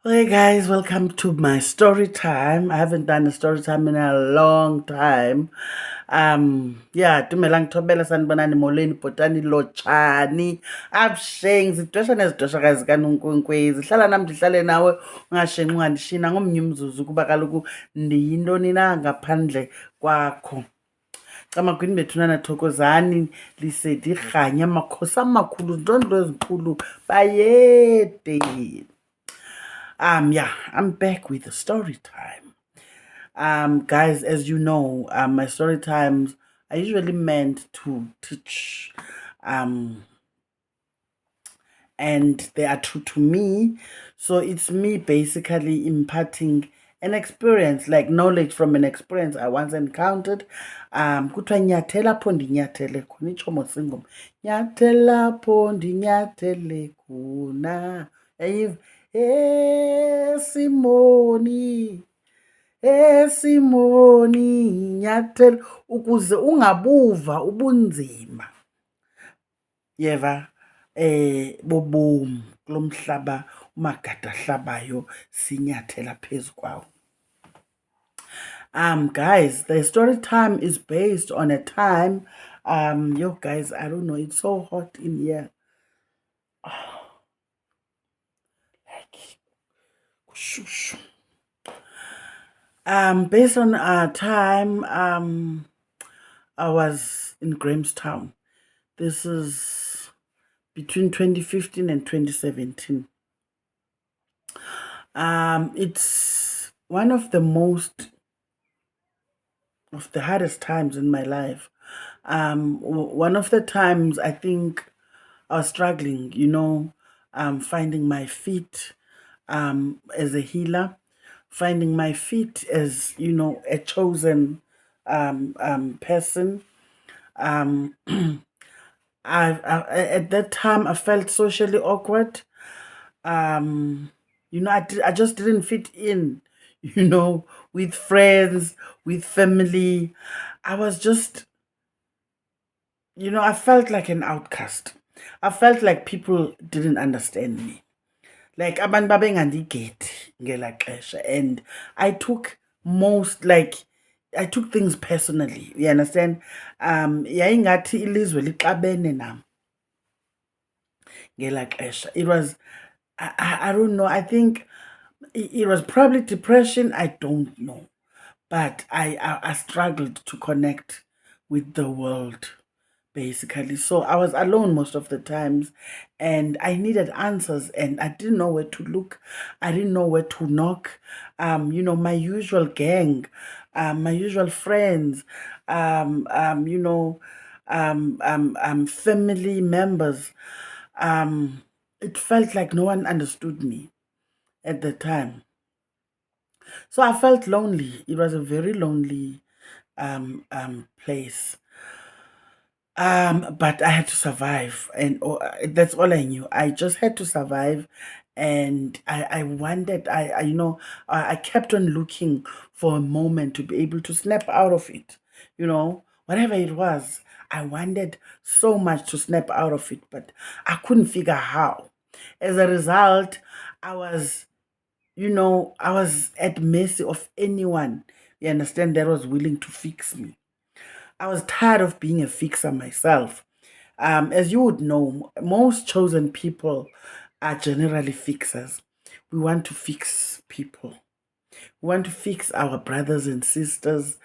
Hey guys, welcome to my story time. I haven't done a story time in a long time. Yeah, dumelang thobela sanibonani molweni bhotani lotshani. Abushengi zidwesha nezidweshakazi kaNonkwenkwezi. Hlala nami ndihlale nawe ungashengi ungandishina ngomnye umzuzu kuba kaloku ndiyintoni na ngaphandle kwakho. Camagwini bethunana thokozani lisedi irhanya amakhosi amakhulu zinto ezinkulu bayede. Yeah, I'm back with the story time. Guys, as you know, my story times are usually meant to teach, and they are true to me. So it's me basically imparting an experience, like knowledge from an experience I once encountered. Kuthiwa nyathela pho ndinyathele khona itshomo singoma. Nyathela pho ndinyathele khona. Yayiva esimoni esimoni nyathela ukuze ungabuva ubunzima yeva bobomi kulomhlaba umagada ahlabayo sinyathela phezu kwawo. Guys, the story time is based on a time. Yo guys, I don't know, it's so hot in here. Shush. Based on our time, I was in Grahamstown. This is between 2015 and 2017. It's one of the hardest times in my life. One of the times I think I was struggling, finding my feet as a healer, finding my feet as, a chosen person. At that time, I felt socially awkward. I just didn't fit in, with friends, with family. I was just, I felt like an outcast. I felt like people didn't understand me. Like abantu babengandigethi ngelaa xesha, and I took things personally. You understand? Yayingathi ilizwe lixabene nam ngelaa xesha. It was, I don't know, I think it was probably depression, I don't know. But I struggled to connect with the world, basically. So I was alone most of the times, and I needed answers, and I didn't know where to look. I didn't know where to knock. My usual gang, my usual friends, family members. It felt like no one understood me at the time. So I felt lonely. It was a very lonely place. But I had to survive, and that's all I knew. I just had to survive, and I wanted, I kept on looking for a moment to be able to snap out of it. Whatever it was, I wanted so much to snap out of it, but I couldn't figure how. As a result, I was, I was at mercy of anyone, you understand, that was willing to fix me. I was tired of being a fixer myself. As you would know, most chosen people are generally fixers. We want to fix people. We want to fix our brothers and sisters.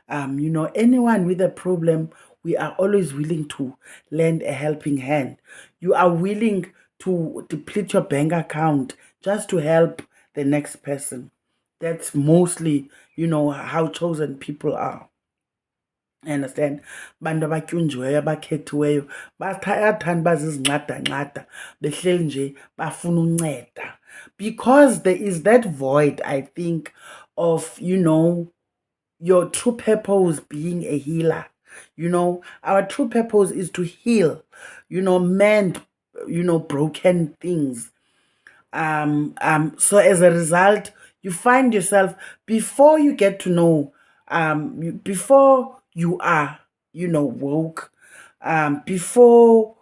Anyone with a problem, we are always willing to lend a helping hand. You are willing to deplete your bank account just to help the next person. That's mostly, how chosen people are. Understand? Bantu abatyunjiweyo abakhethiweyo bayathanda bazizincada-ncada behleli nje bafuna unceda, because there is that void, I think, of your true purpose being a healer. Our true purpose is to heal, mend, broken things. So as a result, you find yourself, before you get to know, before you are, woke, before,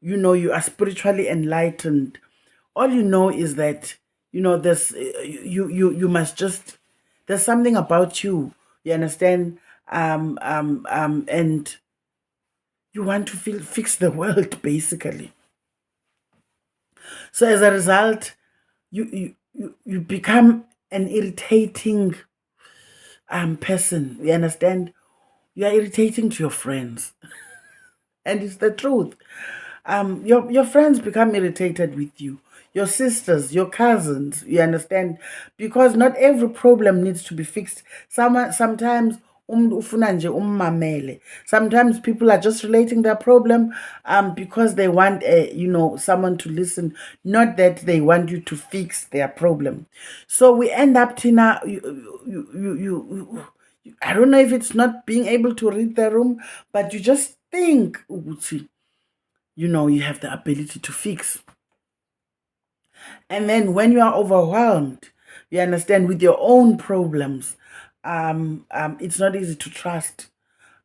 you are spiritually enlightened, all you know is that There's you must just, there's something about you understand, and you want to fix the world basically. So as a result, you become an irritating person. You understand? You are irritating to your friends, and it's the truth. Your friends become irritated with you, your sisters, your cousins, you understand, because not every problem needs to be fixed. Sometimes ufuna nje ummamele. Sometimes people are just relating their problem because they want someone to listen, not that they want you to fix their problem. So we end up, Tina, I don't know if it's not being able to read the room, but you just think ukuthi, you have the ability to fix. And then when you are overwhelmed, you understand, with your own problems, it's not easy to trust.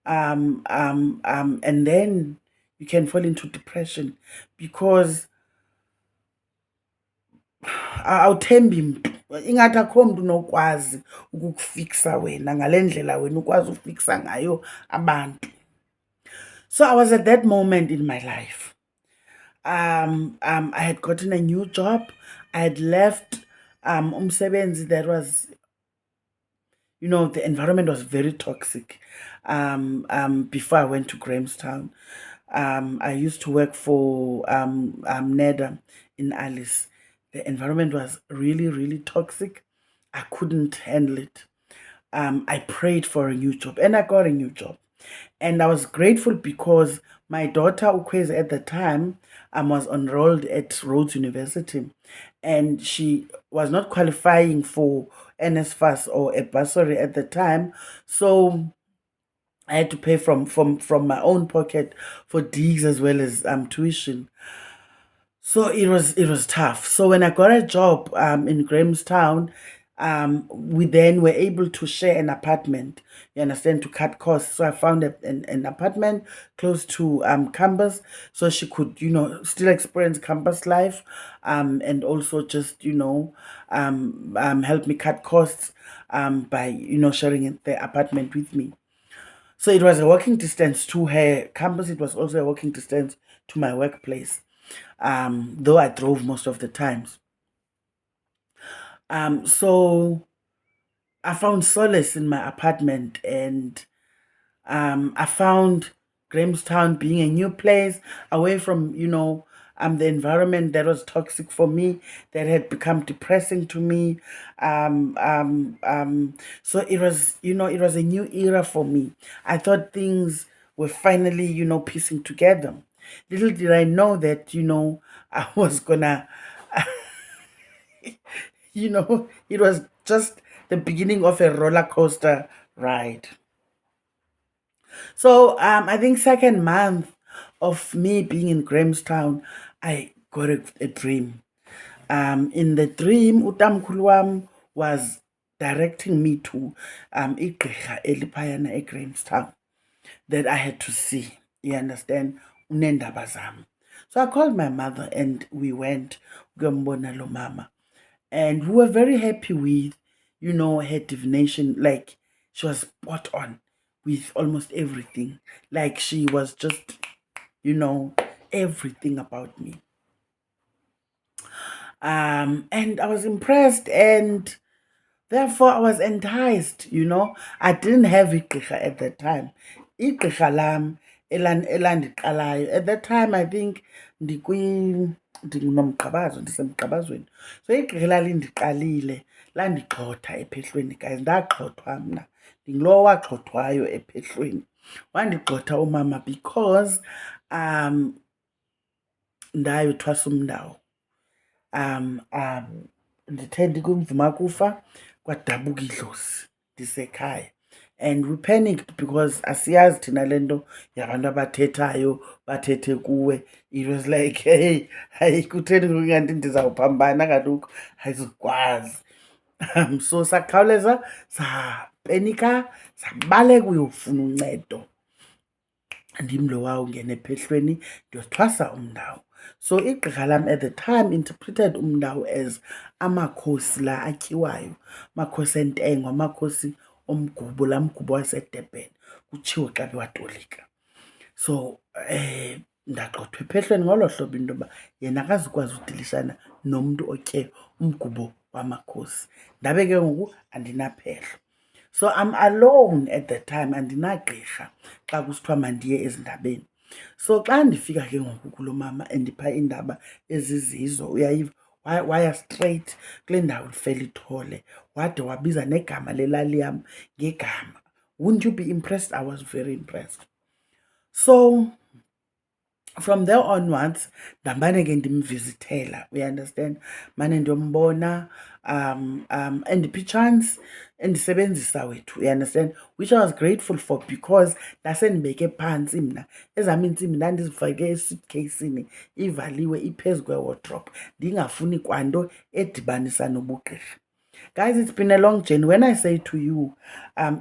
And then you can fall into depression because awuthembi mntu, ingathi akho mntu unokwazi ukukufikisa wena ngale ndlela wena ukwazi ufikisa ngayo abantu. So I was at that moment in my life. I had gotten a new job. I had left umsebenzi that was, the environment was very toxic. Before I went to Grahamstown, I used to work for Neda in Alice. The environment was really, really toxic. I couldn't handle it. I prayed for a new job and I got a new job. And I was grateful because my daughter Ukwezi at the time was enrolled at Rhodes University, and she was not qualifying for NSFAS or a bursary at the time. So I had to pay from my own pocket for digs as well as tuition. So it was tough. So when I got a job in Grahamstown, we then were able to share an apartment, you understand, to cut costs. So I found an apartment close to campus, so she could, still experience campus life, and also just, help me cut costs by, sharing the apartment with me. So it was a walking distance to her campus. It was also a walking distance to my workplace, though I drove most of the times. So I found solace in my apartment, and I found Grahamstown being a new place away from, the environment that was toxic for me, that had become depressing to me. So it was, it was a new era for me. I thought things were finally, piecing together. Little did I know that, I was gonna, it was just the beginning of a roller coaster ride. So I think second month of me being in Grahamstown, I got a dream. In the dream, utamkhulu wam was directing me to igqirha eliphayana eGrahamstown that I had to see. You understand? Uneendaba zam. So I called my mother and we went ukuyombona lo mama. And we were very happy with, her divination. Like, she was spot on with almost everything. Like, she was just, everything about me. And I was impressed, and therefore I was enticed, I didn't have igqirha at that time. Igqirha lam elandiqalayo at that time, I think ndinomgqabazo, ndisemgqabazweni. So igqirha lalindiqalile landigxotha ephehlweni, guys. Ndagxothwa mna, ndingulowo wagxothwayo ephehlweni. Wandigxotha umama because ndayothwasa umndawo. Ndithe ndikumvuma kufa kwadabuka idlozi ndisekhaya, and we panicked because asiyazi thina le nto yabantu abathethayo bathethe kuwe. It was like, hey, hayi kutheni ngokungathi ndizawuphambana kaloku ayizukwazi. So sakhawuleza sapenika, sabaleka uyofuna uncedo. Ndim lo wawungena ephehlweni ndiyothwasa umndawo. So igqirha lam at the time interpreted umndawo as amakhosi la atyiwayo, amakhosi entengo, amakhosi omgubo, laa mgubo waseDurban, kutshiwo xa bewatolika. So ndagxothwa ephehlweni ngolo hlobo into yoba yena akazukwazi udilishana nomntu otye umgubo wamakhosi. Ndabe ke ngoku andinaphehlo. So I'm alone at the time, andinagqirha xa kusithiwa mandiye ezindabeni. So xa ndifika ke ngoku kulo mama endipha iindaba ezizizo, uyayiva, waya straight kule ndawo lifela ithole, wade wabiza negama lelali yam ngegama. Wouldn't you be impressed? I was very impressed. So from there onwards, ndambane ke ndimvizithela, you understand? Mane ndiyombona, endipha i-chance endisebenzisa wethu, you understand? Which I was grateful for because ndasendibeke phantsi mna. Ezam iintsimbi ndandizifake esuitcasini, ivaliwe, iphezu kwewardrobe, ndingafuni kwanto edibanisa nobugqirha. Guys, it's been a long journey. When I say to you,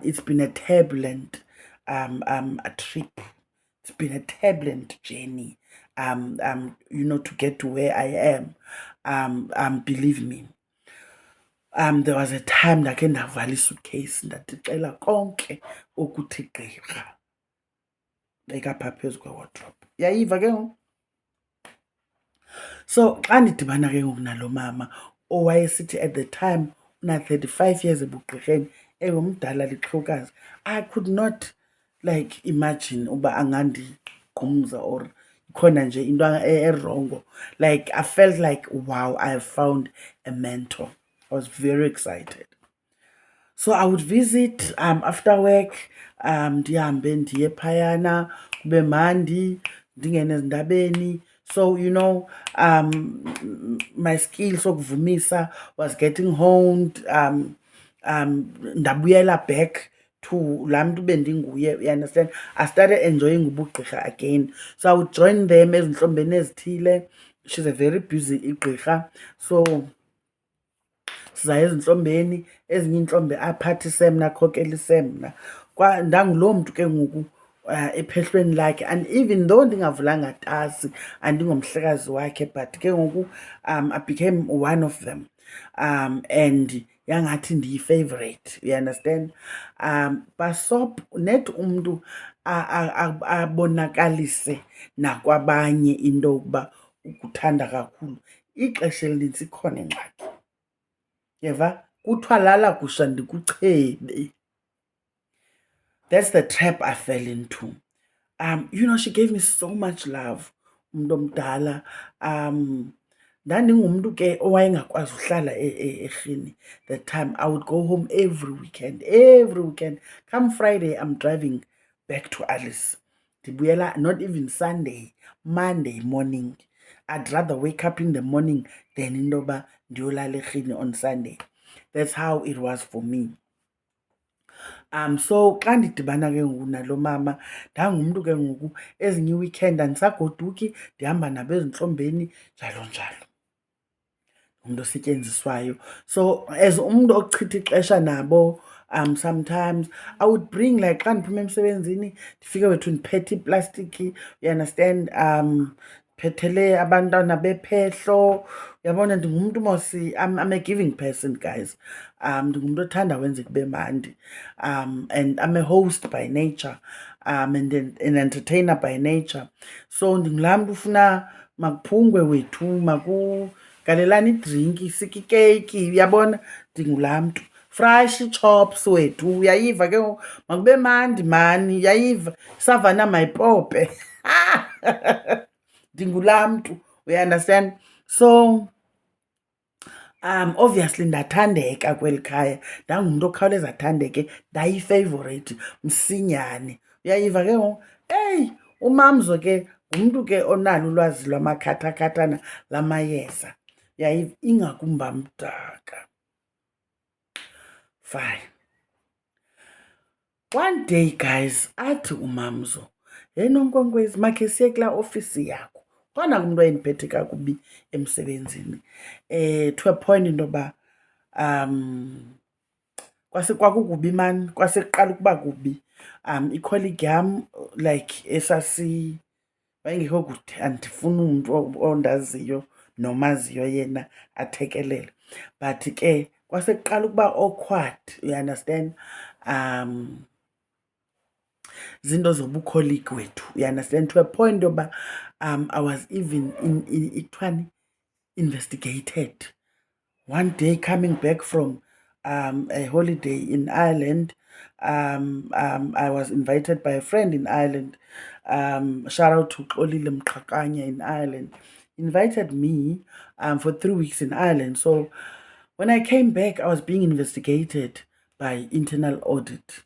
it's been a turbulent a trip. It's been a turbulent journey, you know, to get to where I am. Believe me. There was a time ndakhe ndavala isuitcase ndadicela konke okuthi gqirha beka phaa phezu kwewardrobe. Yayiva ke ngoku? So xa ndidibana ke ngoku nalo mama owayesithi at the time una-35 years ebugqirheni, mdala lixhokazi, I could not like imagine uba angandigqumza or khona nje into erongo. Like I felt like, wow, I have found a mentor. I was very excited. So I would visit after work, ndihambe ndiye phayana, kube mandi, ndingene ezindabeni. So, you know, my skills sokuvumisa was getting honed. Ndabuyela back to laa mntu bendinguye, you understand? I started enjoying ubugqirha again. So I would join them ezintlombeni ezithile. She's a very busy igqirha. So siza ezintlombeni, ezinye intlombe aphathise mna, akhokelise mna. Ndanguloo mntu ke ngoku ephehlweni lakhe, and even though ndingavulanga tasi andingomhlekazi wakhe, but ke ngoku I became one of them, and yangathi ndiyi-favorite, you understand? Basop net umntu abonakalise nakwabanye into yokuba ukuthanda kakhulu, ixesha elinintsi ikhona ingxaki. Yeva, kuthiwa lala gusha ndikuchebe. That's the trap I fell into. You know, she gave me so much love, umuntu omdala. Ndandingumntu ke owayengakwazi uhlala erhini. That time I would go home every weekend. Come Friday, I'm driving back to Alice. Ndibuyela, not even Sunday, Monday morning. I'd rather wake up in the morning than into yoba ndiyolala erhini on Sunday. That's how it was for me. So xa ndidibana ke ngoku nalo mama, ndangumntu ke ngoku ezinye iweekend andisagoduki, ndihamba nabo ezintlombeni, njalo njalo. Umntu osetyenziswayo. So as umntu ochitha ixesha nabo, sometimes I would bring, like xa ndiphuma emsebenzini ndifike wethu ndiphethe iplastiki, you understand, phethele abantwana bephehlo, uyabona. Ndingumntu mosi, I'm a giving person, guys. Ndingumntu othanda wenze kube mandi, and I'm a host by nature, and an entertainer by nature. So ndingulaa mntu ufuna makuphungwe wethu, makugalelani idrinki, sike ikeyiki, uyabona. Ndingulaa mntu fresh chops wethu, uyayiva ke ngoku, makube mandi mani, uyayiva, savana mayipope. Ndingulaa mntu, you understand? So obviously ndathandeka kweli khaya, ndangumntu okhawuleza athandeke, ndayi-favorite msinyane, uyayiva ke ngoku. Umamzo ke ngumntu ke onalo ulwazi lwamakhathakhathana lamayeza, uyayiva, ingakumbi mdaka. Fine. One day, guys, athi umamzo, hey Nonkwenkwezi, makhe siye kulaa ofisi yakho. Khona kumntu wayendiphethe kakubi emsebenzini, to a point into yoba kwakukubi mani, kwasekuqala ukuba kubi. Ikholigi yam, like wayengekho kude, andifuna umuntu ondaziyo nomaziyo yena athekelele. But ke kwasekuqala ukuba awkward, you understand, zinto zobucolleague wethu, you understand, to a point yoba I was even investigated. One day coming back from a holiday in Ireland, I was invited by a friend in Ireland. Shout out to Xolile Mqakanya in Ireland. Invited me for 3 weeks in Ireland. So when I came back, I was being investigated by internal audit.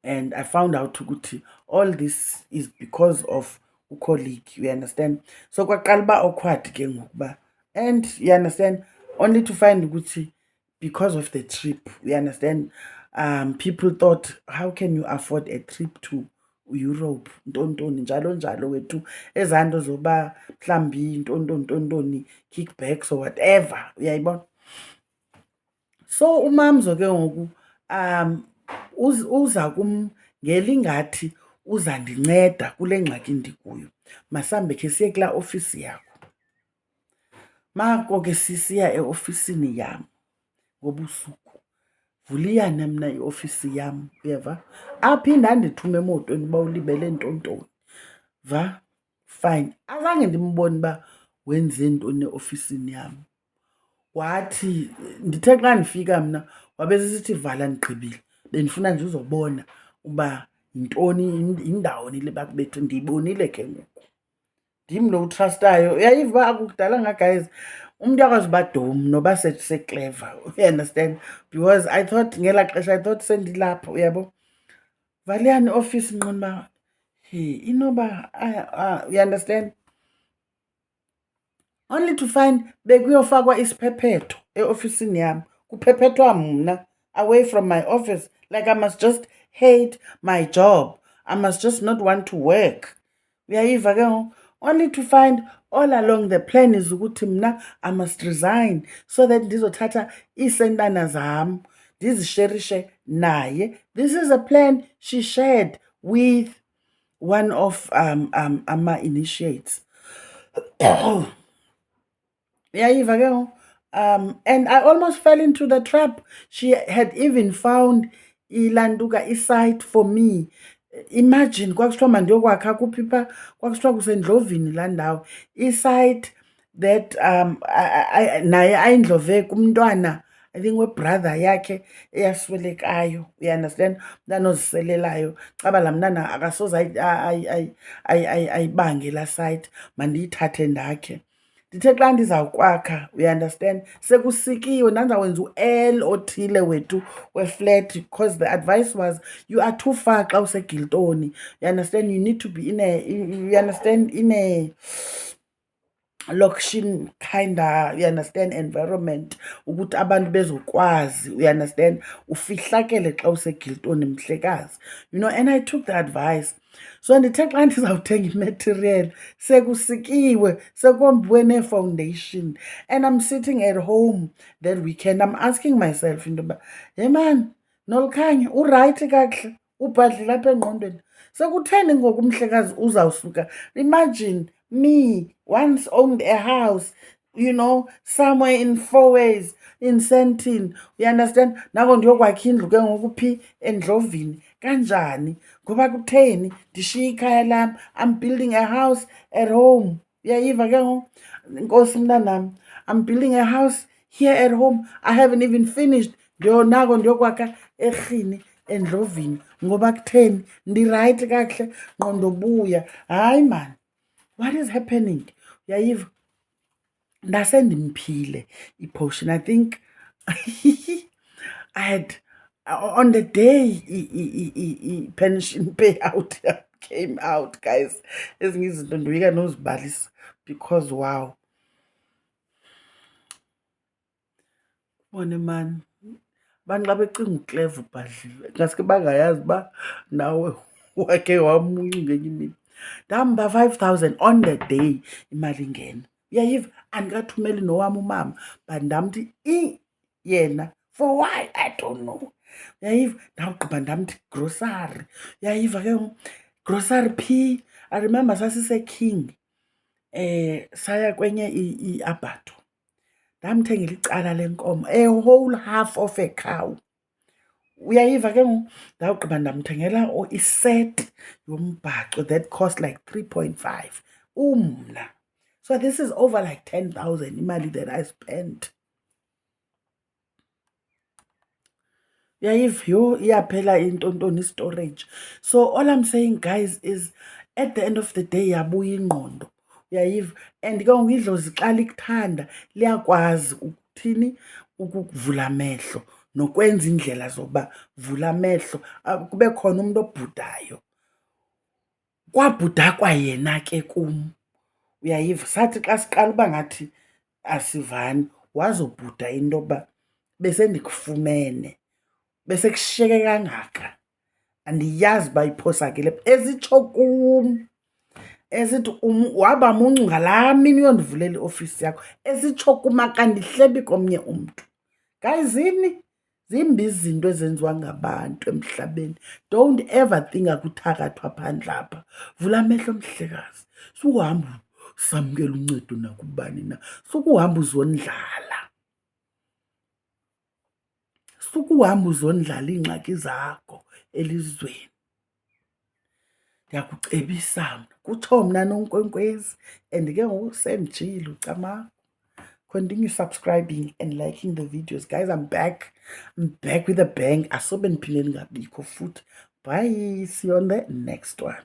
And I found out ukuthi all this is because of a colleague, you understand. So kwaqala uba awkward ke ngokuba, and you understand, only to find ukuthi because of the trip, you understand, people thought, how can you afford a trip to Europe, ntontoni njalo njalo wethu, ezanto zoba mhlambi ntontoni kickbacks or whatever, uyayibona. So umamzo ke ngoku uza ngelingathi uzandinceda kule ngxaki ndikuyo, masambe khe siye kulaa ofisi yakho. Mako ke sisiya eofisini yam ngobusuku, vuliyane mna iofisi yam, uyeva, aphinda andithume emotweni uba ulibele ntontoni, va, fine. Azange ndimbone uba wenze ntoni eofisini yam. Wathi ndithe xa ndifika mna wabe sisithi vala ndigqibile, bendifuna nje uzobona uba yintoni, yindawoni le bakubethe. Ndiyibonile ke ngoku, ndim lo utrustayo. Uyayiva uba akukudalanga guys umntu akwazi uba dom noba seclever, you understand, because I thought ngelaa xesha I thought sendilapho, uyabo. Valiyani iofisi nqona uba inoba you understand, only to find bekuyofakwa isiphephetho eofisini yam, kuphephethwa mna away from my office, like I must just hate my job, I must just not want to work. Uyayiva ke ngoku, only to find all along the plan is ukuthi mna I must resign so that ndizothatha iisentana zam ndizisherishe naye. This is a plan she shared with one of ama-initiates. Uyayiva ke ngoku. And I almost fell into the trap. She had even found ilantuka isite for me. Imagine kwakusithiwa mandiyokwakha kuphi pha, kwakusithiwa kusendlovini laa ndawo, isite that naye ayindlove kumntwana, I think webrother yakhe eyaswelekayo, you understand, umntana oziselelayo. Caba laa mntana akasoze ayibange laa site, mandiyithathe ndakhe. Ndithe xa ndizawukwakha, you understand, sekusikiwe ndandizawwenza u-L othile wethu weflat, because the advice was you are too far xa usegiltoni, you understand, you need to be you understand, in a location kinda, you understand, environment, ukuthi abantu bezokwazi, you understand, ufihlakele xa usegiltoni mhlekazi, you know. And I took the advice. So ndithe xa ndizawuthenga imaterial sekusikiwe, sekombiwe nee-foundation, and I'm sitting at home that weekend, I'm asking myself into yoba, hey man, Nolukhanya urayithi kakuhle, ubhadlile apha engqondweni, sekutheni ngoku umhlekazi uzawusuka. Imagine me once owned a house, you know, somewhere in Fourways, in Sandton, you understand, nako ndiyokwakha indlu ke ngoku phi endlovini. Kanjani? Ngoba kutheni ndishiye ikhaya lam, I'm building a house at home. Uyayiva ke ngoku, Nkosi mntanam, I'm building a house here at home, I haven't even finished. Nako ndiyokwakha erhini endlovini. Ngoba kutheni? Ndirayithi kakuhle, ngqondo buya. Hayi man, what is happening? Uyayiva, ndase ndimphile i-potion. I think I had, on the day pension payout came out, guys, ezinye izinto ndoyika nozibalisa, because wow, bone man, abantu xa becinga ukleva ubhadlile ngaske bangayazi uba nawe wakhe wamuncu ngenye imini. Ndahamba 5,000 on the day imali ingena. Uyayiva, andikathumeli nowam umama, but ndamthi yena, for why, I don't know. Uyayiva, ndawugqiba ndamthi grocery. Uyayiva ke ngoku, Grocery P, I remember sasiseKing. Saya kwenye i-abatto. Ndamthengela icala lenkomo, a whole half of a cow. Uyayiva ke ngoku? Ndawugqiba ndamthengela iset yombhaco that cost like 3.5. Umna. So this is over like 10,000 imali that I spent. Uyayiva? Yho, iyaphela intontoni storage. So all I'm saying, guys, is at the end of the day yabuya ingqondo. Uyayiva? And ke ngoku idlozi xa likuthanda liyakwazi ukuthini ukukuvula amehlo nokwenza indlela zoba vula amehlo kube khona umuntu obhudayo. Kwabhuda kwayena ke kum. Uyayiva? Sathi xa siqala uba ngathi asivani wazobhuda into yoba bese ndikufumene bese kushiyeke kangaka. Andiyazi uba iphosakele ezitsho kum esithi waba muncu ngalaa mini uyondivulela iofisi yakho esitsho kum akandihleli komnye umntu. Gayizini zimbi izinto ezenziwa ngabantu emhlabeni. Don't ever think akuthakathwa phandle apha. Vula amehlo mhlekazi. Sukuhamba samkela uncedo nakubani na. Sukuhamba uzondlala. Sukuhamba uzondlala iingxaki zakho elizweni. Ndiyakucebisa mna. Kutsho mna Nonkwenkwezi. And ke ngoku sendijile ucama. Continue subscribing and liking the videos. Guys, I'm back. I'm back with a bang. Asobe ndiphinde ndingabikho futhi. Bye. See you on the next one.